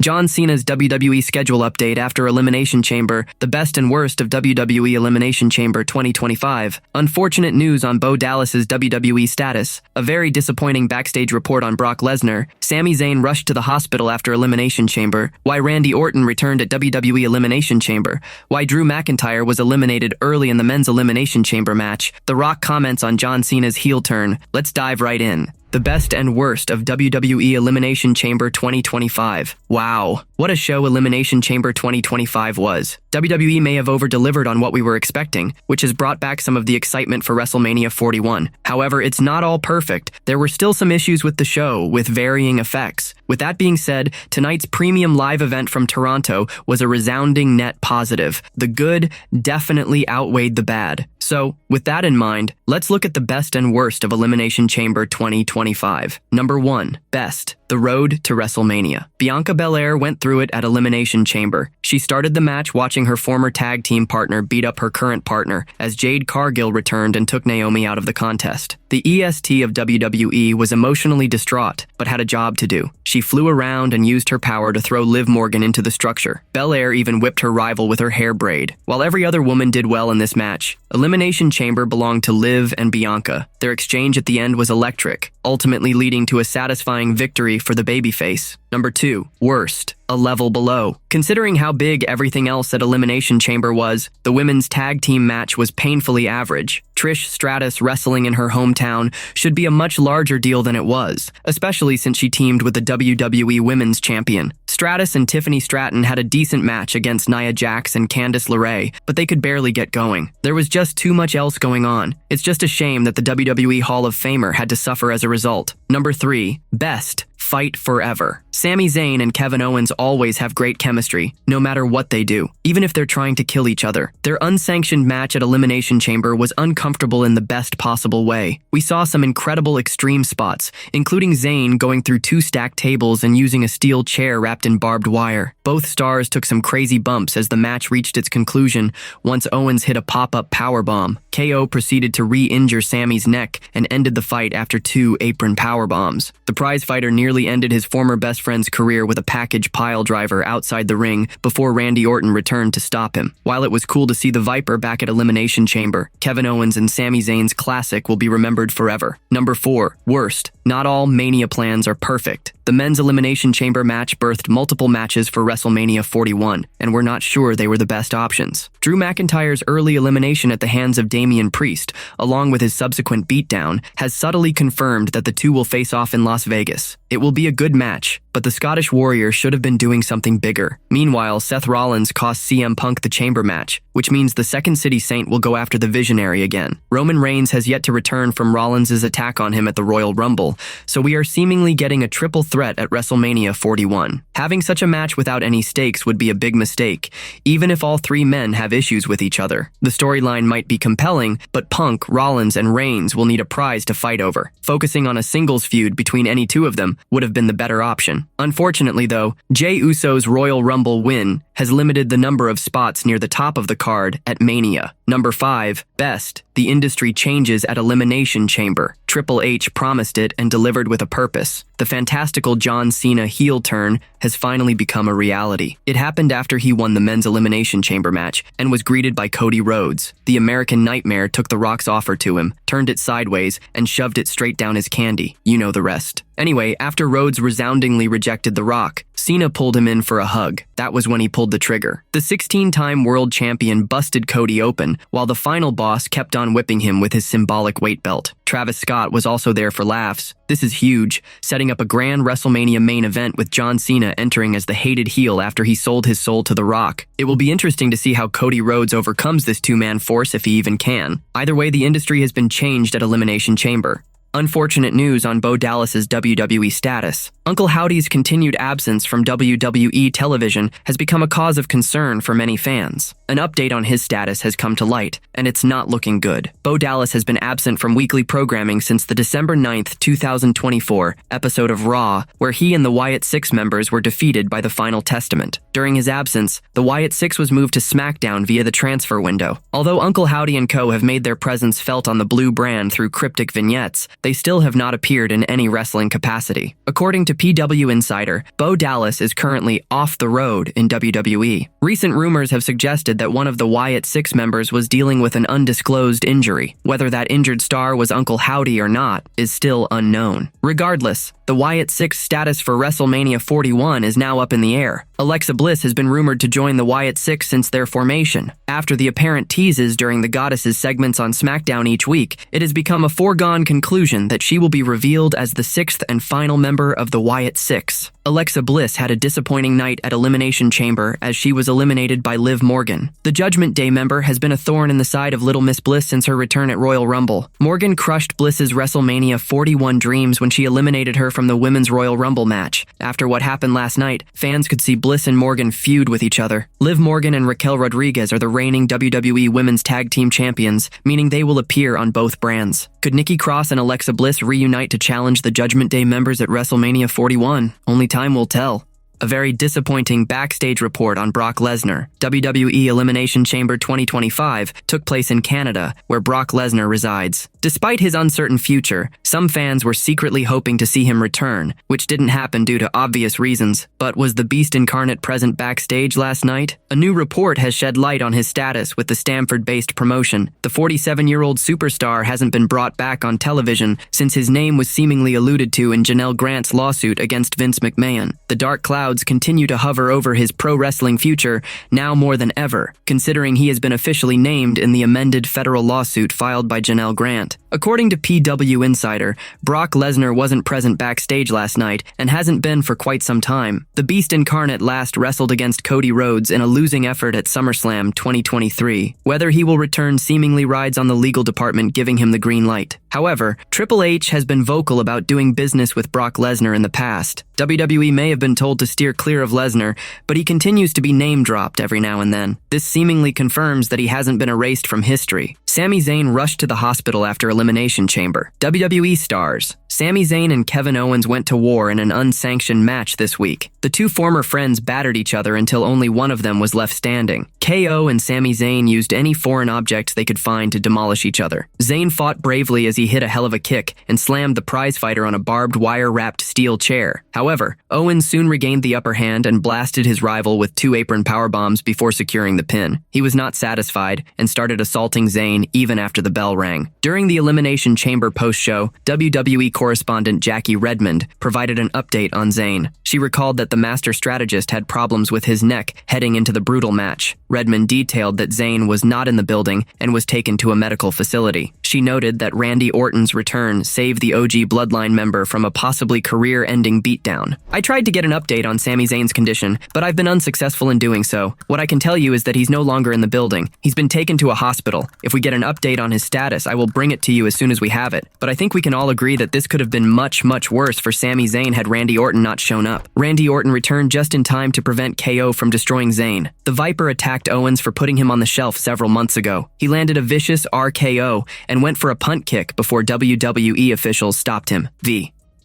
John Cena's WWE schedule update after Elimination Chamber, the best and worst of WWE Elimination Chamber 2025. Unfortunate news on Bo Dallas's WWE status. A very disappointing backstage report on Brock Lesnar. Sami Zayn rushed to the hospital after Elimination Chamber. Why Randy Orton returned at WWE Elimination Chamber. Why Drew McIntyre was eliminated early in the men's Elimination Chamber match. The Rock comments on John Cena's heel turn. Let's dive right in. The best and worst of WWE Elimination Chamber 2025. Wow, what a show Elimination Chamber 2025 was. WWE may have over-delivered on what we were expecting, which has brought back some of the excitement for WrestleMania 41. However, it's not all perfect. There were still some issues with the show, with varying effects. With that being said, tonight's premium live event from Toronto was a resounding net positive. The good definitely outweighed the bad. So, with that in mind, let's look at the best and worst of Elimination Chamber 2025. Number 1. Best. The road to WrestleMania. Bianca Belair went through it at Elimination Chamber. She started the match watching her former tag team partner beat up her current partner as Jade Cargill returned and took Naomi out of the contest. The EST of WWE was emotionally distraught, but had a job to do. She flew around and used her power to throw Liv Morgan into the structure. Belair even whipped her rival with her hair braid. While every other woman did well in this match, Elimination Chamber belonged to Liv and Bianca. Their exchange at the end was electric, ultimately leading to a satisfying victory for the babyface. Number 2. Worst. A level below. Considering how big everything else at Elimination Chamber was, the women's tag team match was painfully average. Trish Stratus wrestling in her hometown should be a much larger deal than it was, especially since she teamed with the WWE Women's Champion. Stratus and Tiffany Stratton had a decent match against Nia Jax and Candice LeRae, but they could barely get going. There was just too much else going on. It's just a shame that the WWE Hall of Famer had to suffer as a result. Number 3. Best. Fight forever. Sami Zayn and Kevin Owens always have great chemistry, no matter what they do, even if they're trying to kill each other. Their unsanctioned match at Elimination Chamber was uncomfortable in the best possible way. We saw some incredible extreme spots, including Zayn going through 2 stacked tables and using a steel chair wrapped in barbed wire. Both stars took some crazy bumps as the match reached its conclusion once Owens hit a pop-up powerbomb. KO proceeded to re-injure Sami's neck and ended the fight after 2 apron powerbombs. The prizefighter nearly ended his former best friend's career with a package pile driver outside the ring before Randy Orton returned to stop him. While it was cool to see the Viper back at Elimination Chamber, Kevin Owens and Sami Zayn's classic will be remembered forever. Number 4. Worst. Not all Mania plans are perfect. The men's Elimination Chamber match birthed multiple matches for WrestleMania 41, and we're not sure they were the best options. Drew McIntyre's early elimination at the hands of Damian Priest, along with his subsequent beatdown, has subtly confirmed that the two will face off in Las Vegas. It will be a good match, but the Scottish Warrior should have been doing something bigger. Meanwhile, Seth Rollins cost CM Punk the chamber match, which means the Second City Saint will go after the Visionary again. Roman Reigns has yet to return from Rollins' attack on him at the Royal Rumble, so we are seemingly getting a triple threat at WrestleMania 41. Having such a match without any stakes would be a big mistake, even if all 3 men have issues with each other. The storyline might be compelling, but Punk, Rollins, and Reigns will need a prize to fight over. Focusing on a singles feud between any 2 of them would have been the better option. Unfortunately, though, Jey Uso's Royal Rumble win has limited the number of spots near the top of the card at Mania. Number 5. Best. The industry changes at Elimination Chamber. Triple H promised it and delivered with a purpose. The fantastical John Cena heel turn has finally become a reality. It happened after he won the men's Elimination Chamber match and was greeted by Cody Rhodes. The American Nightmare took The Rock's offer to him, turned it sideways, and shoved it straight down his candy. You know the rest. Anyway, after Rhodes resoundingly rejected The Rock, Cena pulled him in for a hug. That was when he pulled the trigger. The 16-time world champion busted Cody open, while the final boss kept on whipping him with his symbolic weight belt. Travis Scott was also there for laughs. This is huge, setting up a grand WrestleMania main event with John Cena entering as the hated heel after he sold his soul to The Rock. It will be interesting to see how Cody Rhodes overcomes this 2-man force if he even can. Either way, the industry has been changed at Elimination Chamber. Unfortunate news on Bo Dallas's WWE status. Uncle Howdy's continued absence from WWE television has become a cause of concern for many fans. An update on his status has come to light, and it's not looking good. Bo Dallas has been absent from weekly programming since the December 9th, 2024 episode of Raw, where he and the Wyatt Six members were defeated by the Final Testament. During his absence, the Wyatt Six was moved to SmackDown via the transfer window. Although Uncle Howdy and Co. have made their presence felt on the blue brand through cryptic vignettes, they still have not appeared in any wrestling capacity. According to to PW Insider, Bo Dallas is currently off the road in WWE. Recent rumors have suggested that one of the Wyatt Six members was dealing with an undisclosed injury. Whether that injured star was Uncle Howdy or not is still unknown. Regardless, the Wyatt Six status for WrestleMania 41 is now up in the air. Alexa Bliss has been rumored to join the Wyatt Six since their formation. After the apparent teases during the Goddesses segments on SmackDown each week, it has become a foregone conclusion that she will be revealed as the sixth and final member of the Wyatt Six. Alexa Bliss had a disappointing night at Elimination Chamber as she was eliminated by Liv Morgan. The Judgment Day member has been a thorn in the side of Little Miss Bliss since her return at Royal Rumble. Morgan crushed Bliss's WrestleMania 41 dreams when she eliminated her from the Women's Royal Rumble match. After what happened last night, fans could see Bliss and Morgan feud with each other. Liv Morgan and Raquel Rodriguez are the reigning WWE Women's Tag Team Champions, meaning they will appear on both brands. Could Nikki Cross and Alexa Bliss reunite to challenge the Judgment Day members at WrestleMania 41? Only time will tell. A very disappointing backstage report on Brock Lesnar. WWE Elimination Chamber 2025 took place in Canada, where Brock Lesnar resides. Despite his uncertain future, some fans were secretly hoping to see him return, which didn't happen due to obvious reasons. But was the Beast incarnate present backstage last night? A new report has shed light on his status with the Stamford-based promotion. The 47-year-old superstar hasn't been brought back on television since his name was seemingly alluded to in Janelle Grant's lawsuit against Vince McMahon. The dark clouds continue to hover over his pro wrestling future now more than ever, considering he has been officially named in the amended federal lawsuit filed by Janelle Grant. According to PW Insider, Brock Lesnar wasn't present backstage last night and hasn't been for quite some time. The Beast incarnate last wrestled against Cody Rhodes in a losing effort at SummerSlam 2023. Whether he will return seemingly rides on the legal department giving him the green light. However, Triple H has been vocal about doing business with Brock Lesnar in the past. WWE may have been told to steer clear of Lesnar, but he continues to be name-dropped every now and then. This seemingly confirms that he hasn't been erased from history. Sami Zayn rushed to the hospital after Elimination Chamber. WWE stars Sami Zayn and Kevin Owens went to war in an unsanctioned match this week. The two former friends battered each other until only one of them was left standing. KO and Sami Zayn used any foreign objects they could find to demolish each other. Zayn fought bravely as he hit a hell of a kick and slammed the prizefighter on a barbed wire-wrapped steel chair. However, Owens soon regained the upper hand and blasted his rival with 2 apron powerbombs before securing the pin. He was not satisfied and started assaulting Zayn even after the bell rang. During the Elimination Chamber post-show, WWE correspondent Jackie Redmond provided an update on Zayn. She recalled that the master strategist had problems with his neck heading into the brutal match. Redmond detailed that Zayn was not in the building and was taken to a medical facility. She noted that Randy Orton's return saved the OG Bloodline member from a possibly career-ending beatdown. I tried to get an update on Sami Zayn's condition, but I've been unsuccessful in doing so. What I can tell you is that he's no longer in the building. He's been taken to a hospital. If we get an update on his status, I will bring it to you as soon as we have it. But I think we can all agree that this could have been much, much worse for Sami Zayn had Randy Orton not shown up. Randy Orton returned just in time to prevent KO from destroying Zayn. The Viper attacked Owens for putting him on the shelf several months ago. He landed a vicious RKO and went for a punt kick before WWE officials stopped him.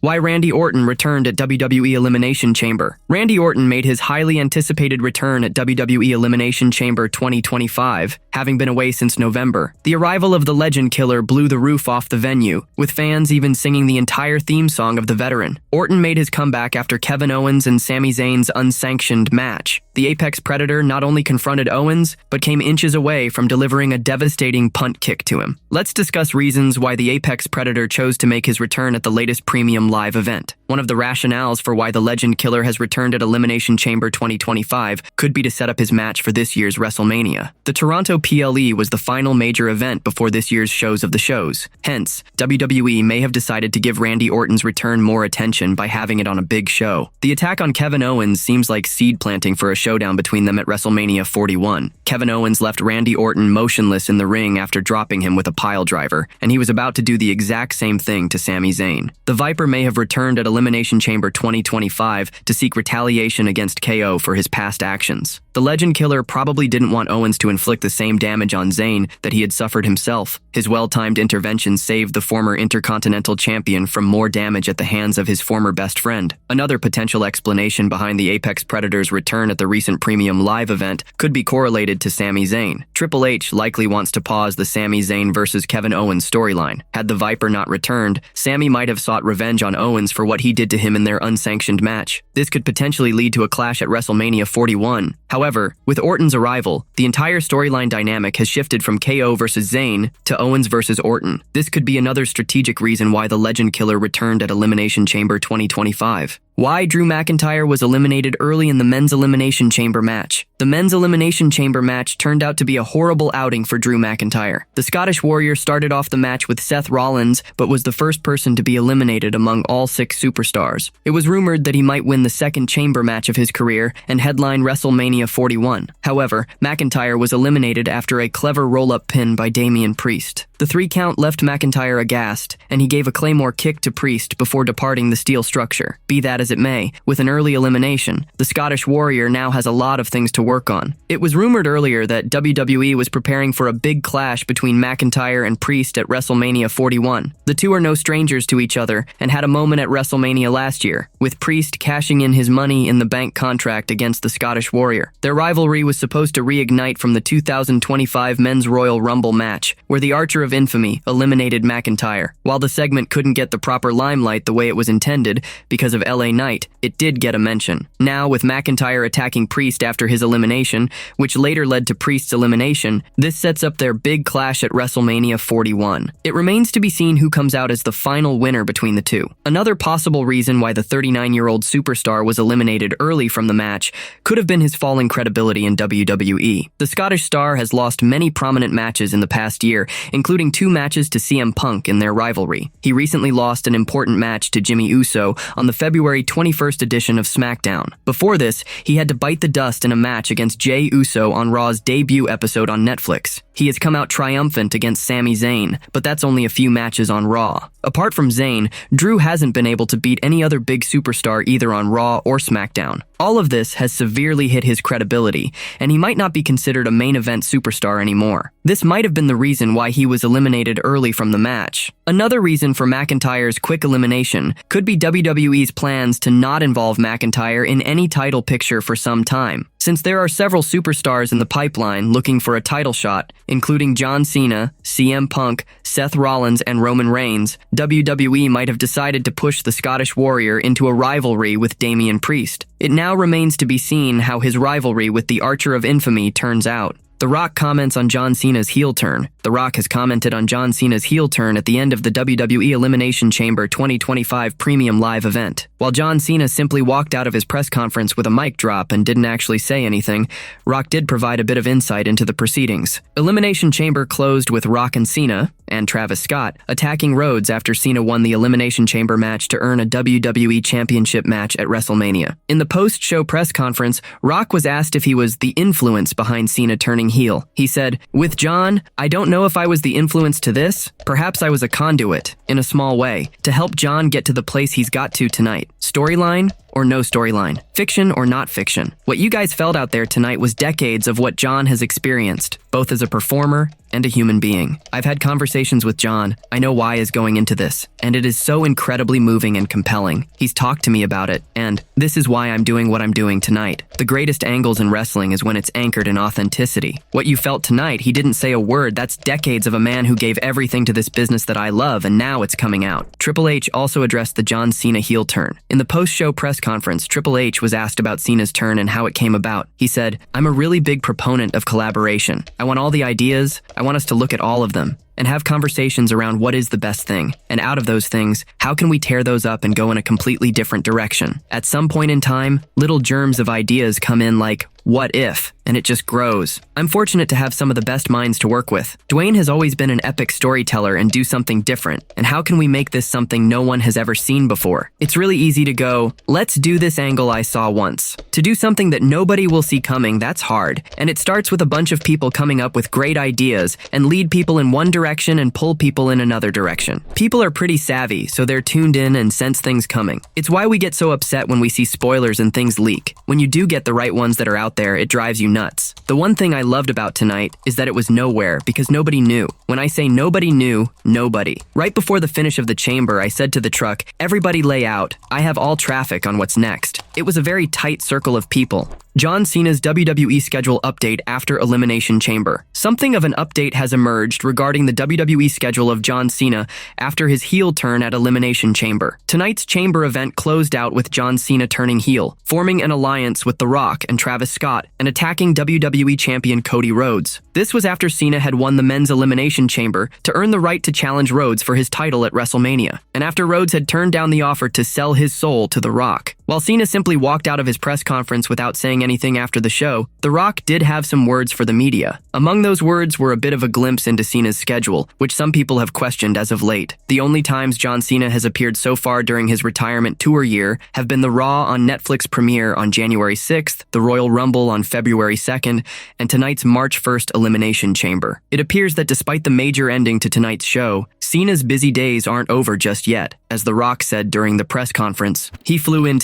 Why Randy Orton returned at WWE Elimination Chamber. Randy Orton made his highly anticipated return at WWE Elimination Chamber 2025, having been away since November. The arrival of the Legend Killer blew the roof off the venue, with fans even singing the entire theme song of the veteran. Orton made his comeback after Kevin Owens and Sami Zayn's unsanctioned match. The Apex Predator not only confronted Owens, but came inches away from delivering a devastating punt kick to him. Let's discuss reasons why the Apex Predator chose to make his return at the latest premium live event. One of the rationales for why the Legend Killer has returned at Elimination Chamber 2025 could be to set up his match for this year's WrestleMania. The Toronto PLE was the final major event before this year's shows of the shows. Hence, WWE may have decided to give Randy Orton's return more attention by having it on a big show. The attack on Kevin Owens seems like seed planting for a showdown between them at WrestleMania 41. Kevin Owens left Randy Orton motionless in the ring after dropping him with a pile driver, and he was about to do the exact same thing to Sami Zayn. The Viper may have returned at Elimination Chamber 2025 to seek retaliation against KO for his past actions. The Legend Killer probably didn't want Owens to inflict the same damage on Zayn that he had suffered himself. His well-timed intervention saved the former Intercontinental Champion from more damage at the hands of his former best friend. Another potential explanation behind the Apex Predator's return at the recent Premium Live event could be correlated to Sami Zayn. Triple H likely wants to pause the Sami Zayn versus Kevin Owens storyline. Had the Viper not returned, Sami might have sought revenge on Owens for what he did to him in their unsanctioned match. This could potentially lead to a clash at WrestleMania 41. However, with Orton's arrival, the entire storyline dynamic has shifted from KO versus Zayn to Owens versus Orton. This could be another strategic reason why the Legend Killer returned at Elimination Chamber 2025. Why Drew McIntyre was eliminated early in the Men's Elimination Chamber match. The Men's Elimination Chamber match turned out to be a horrible outing for Drew McIntyre. The Scottish Warrior started off the match with Seth Rollins, but was the first person to be eliminated among all 6 superstars. It was rumored that he might win the second chamber match of his career and headline WrestleMania 41. However, McIntyre was eliminated after a clever roll-up pin by Damian Priest. The 3 count left McIntyre aghast, and he gave a Claymore kick to Priest before departing the steel structure. Be that as it may, with an early elimination, the Scottish Warrior now has a lot of things to work on. It was rumored earlier that WWE was preparing for a big clash between McIntyre and Priest at WrestleMania 41. The two are no strangers to each other and had a moment at WrestleMania last year, with Priest cashing in his Money in the Bank contract against the Scottish Warrior. Their rivalry was supposed to reignite from the 2025 Men's Royal Rumble match, where the Archer of Infamy eliminated McIntyre. While the segment couldn't get the proper limelight the way it was intended because of LA Knight, it did get a mention. Now, with McIntyre attacking Priest after his elimination, which later led to Priest's elimination, this sets up their big clash at WrestleMania 41. It remains to be seen who comes out as the final winner between the two. Another possible reason why the 39-year-old superstar was eliminated early from the match could have been his falling credibility in WWE. The Scottish star has lost many prominent matches in the past year, including 2 matches to CM Punk in their rivalry. He recently lost an important match to Jimmy Uso on the February 21st edition of SmackDown. Before this, he had to bite the dust in a match against Jey Uso on Raw's debut episode on Netflix. He has come out triumphant against Sami Zayn, but that's only a few matches on Raw. Apart from Zayn, Drew hasn't been able to beat any other big superstar either on Raw or SmackDown. All of this has severely hit his credibility, and he might not be considered a main event superstar anymore. This might have been the reason why he was eliminated early from the match. Another reason for McIntyre's quick elimination could be WWE's plans to not involve McIntyre in any title picture for some time. Since there are several superstars in the pipeline looking for a title shot, including John Cena, CM Punk, Seth Rollins, and Roman Reigns, WWE might have decided to push the Scottish Warrior into a rivalry with Damian Priest. It now remains to be seen how his rivalry with the Archer of Infamy turns out. The Rock comments on John Cena's heel turn. The Rock has commented on John Cena's heel turn at the end of the WWE Elimination Chamber 2025 Premium Live event. While John Cena simply walked out of his press conference with a mic drop and didn't actually say anything, Rock did provide a bit of insight into the proceedings. Elimination Chamber closed with Rock and Cena, and Travis Scott, attacking Rhodes after Cena won the Elimination Chamber match to earn a WWE Championship match at WrestleMania. In the post-show press conference, Rock was asked if he was the influence behind Cena turning heel. He said, "With John, I don't know if I was the influence to this. Perhaps I was a conduit, in a small way, to help John get to the place he's got to tonight. Storyline or no storyline, fiction or not fiction. What you guys felt out there tonight was decades of what John has experienced, both as a performer and a human being. I've had conversations with John. I know why is going into this, and it is so incredibly moving and compelling. He's talked to me about it, and this is why I'm doing what I'm doing tonight. The greatest angles in wrestling is when it's anchored in authenticity. What you felt tonight, he didn't say a word. That's decades of a man who gave everything to this business that I love, and now it's coming out." Triple H also addressed the John Cena heel turn. In the post-show press conference, Triple H was asked about Cena's turn and how it came about. He said, "I'm a really big proponent of collaboration. I want all the ideas. I want us to look at all of them and have conversations around what is the best thing. And out of those things, how can we tear those up and go in a completely different direction? At some point in time, little germs of ideas come in like, what if? And it just grows. I'm fortunate to have some of the best minds to work with. Dwayne has always been an epic storyteller and do something different. And how can we make this something no one has ever seen before? It's really easy to go, let's do this angle I saw once. To do something that nobody will see coming, that's hard. And it starts with a bunch of people coming up with great ideas and lead people in one direction and pull people in another direction. People are pretty savvy, so they're tuned in and sense things coming. It's why we get so upset when we see spoilers and things leak. When you do get the right ones that are out there, it drives you nuts. The one thing I loved about tonight is that it was nowhere because nobody knew. When I say nobody knew, nobody. Right before the finish of the chamber, I said to the truck, everybody lay out. I have all traffic on what's next. It was a very tight circle of people. John Cena's WWE schedule update after Elimination Chamber. Something of an update has emerged regarding the WWE schedule of John Cena after his heel turn at Elimination Chamber. Tonight's Chamber event closed out with John Cena turning heel, forming an alliance with The Rock and Travis Scott, and attacking WWE Champion Cody Rhodes. This was after Cena had won the Men's Elimination Chamber to earn the right to challenge Rhodes for his title at WrestleMania, and after Rhodes had turned down the offer to sell his soul to The Rock. While Cena simply walked out of his press conference without saying anything after the show, The Rock did have some words for the media. Among those words were a bit of a glimpse into Cena's schedule, which some people have questioned as of late. The only times John Cena has appeared so far during his retirement tour year have been the Raw on Netflix premiere on January 6th, the Royal Rumble on February 2nd, and tonight's March 1st Elimination Chamber. It appears that despite the major ending to tonight's show, Cena's busy days aren't over just yet, as The Rock said during the press conference. He flew in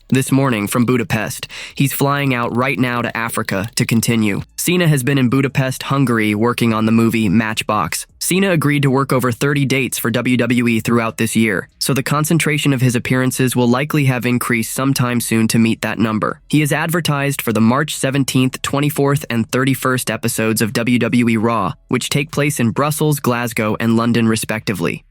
this morning from Budapest. He's flying out right now to Africa to continue. Cena has been in Budapest, Hungary, working on the movie Matchbox. Cena agreed to work over 30 dates for WWE throughout this year, so the concentration of his appearances will likely have increased sometime soon to meet that number. He is advertised for the March 17th, 24th, and 31st episodes of WWE Raw, which take place in Brussels, Glasgow, and London respectively.